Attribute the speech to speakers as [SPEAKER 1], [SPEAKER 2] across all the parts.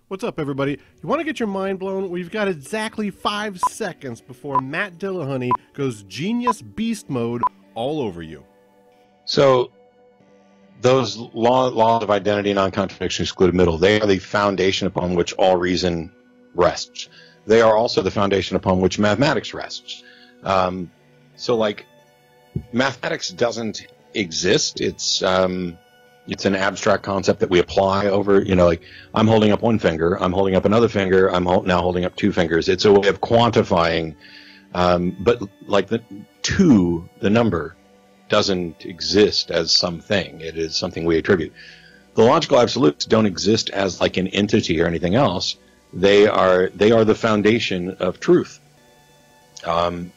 [SPEAKER 1] What's up, everybody? You want to get your mind blown? We've got exactly 5 seconds before Matt Dillahunty goes genius beast mode all over you.
[SPEAKER 2] So those laws of identity, non-contradiction, excluded middle, they are the foundation upon which all reason rests. They are also the foundation upon which mathematics rests. So, like, mathematics doesn't exist. It's an abstract concept that we apply over, like, I'm holding up one finger, I'm holding up another finger, I'm now holding up 2 fingers. It's a way of quantifying, but like the number doesn't exist as something. It is something we attribute. The logical absolutes don't exist as like an entity or anything else. They are the foundation of truth. The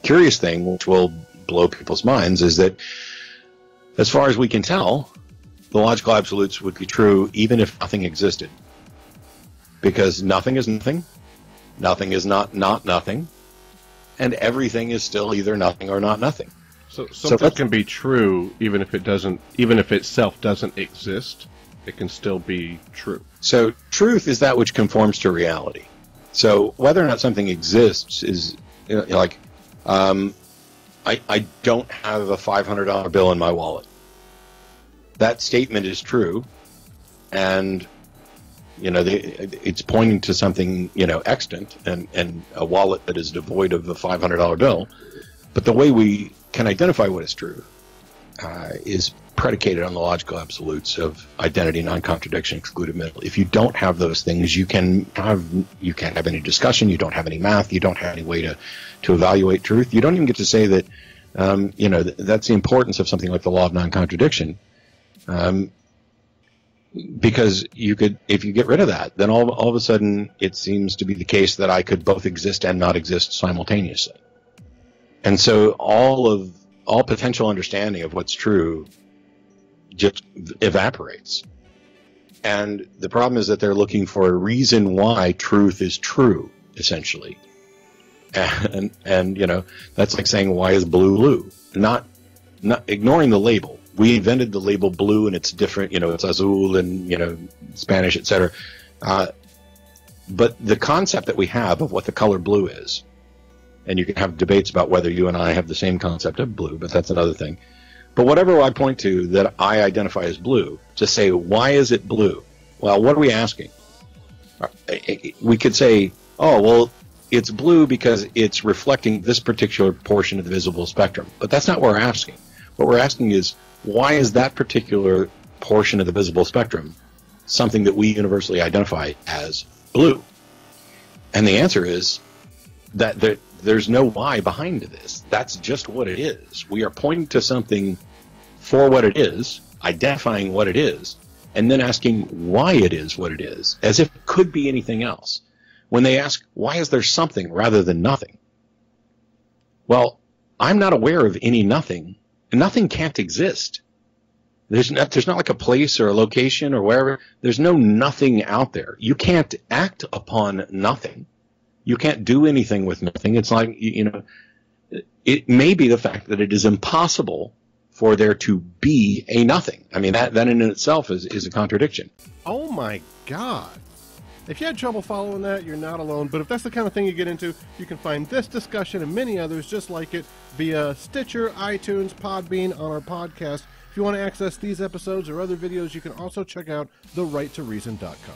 [SPEAKER 2] curious thing, which will blow people's minds, is that as far as we can tell, the logical absolutes would be true even if nothing existed. Because nothing is nothing, nothing is not nothing, and everything is still either nothing or not nothing.
[SPEAKER 1] So something can be true even if itself doesn't exist, it can still be true.
[SPEAKER 2] So truth is that which conforms to reality. So whether or not something exists is, like, I don't have a $500 bill in my wallet. That statement is true, and it's pointing to something extant and a wallet that is devoid of the $500 bill. But the way we can identify what is true is predicated on the logical absolutes of identity, non-contradiction, excluded middle. If you don't have those things, you can't have any discussion. You don't have any math. You don't have any way to evaluate truth. You don't even get to say that. That's the importance of something like the law of non-contradiction. Because if you get rid of that, then all of a sudden it seems to be the case that I could both exist and not exist simultaneously. And so all potential understanding of what's true just evaporates. And the problem is that they're looking for a reason why truth is true, essentially. And that's like saying, why is blue? Not ignoring the label. We invented the label blue, and it's different, it's azul and, Spanish, etc. But the concept that we have of what the color blue is, and you can have debates about whether you and I have the same concept of blue, but that's another thing. But whatever I point to that I identify as blue, to say, why is it blue? Well, what are we asking? We could say, oh, well, it's blue because it's reflecting this particular portion of the visible spectrum. But that's not what we're asking. What we're asking is, why is that particular portion of the visible spectrum something that we universally identify as blue? And the answer is that there's no why behind this. That's just what it is. We are pointing to something for what it is, identifying what it is, and then asking why it is what it is, as if it could be anything else. When they ask, why is there something rather than nothing? Well, I'm not aware of any nothing, and nothing can't exist. There's not like a place or a location or wherever. There's no nothing out there. You can't act upon nothing. You can't do anything with nothing. It's like, it may be the fact that it is impossible for there to be a nothing. I mean, that in itself is a contradiction.
[SPEAKER 1] Oh my God. If you had trouble following that, you're not alone. But if that's the kind of thing you get into, you can find this discussion and many others just like it via Stitcher, iTunes, PodBean on our podcast. If you want to access these episodes or other videos, you can also check out therighttoreason.com.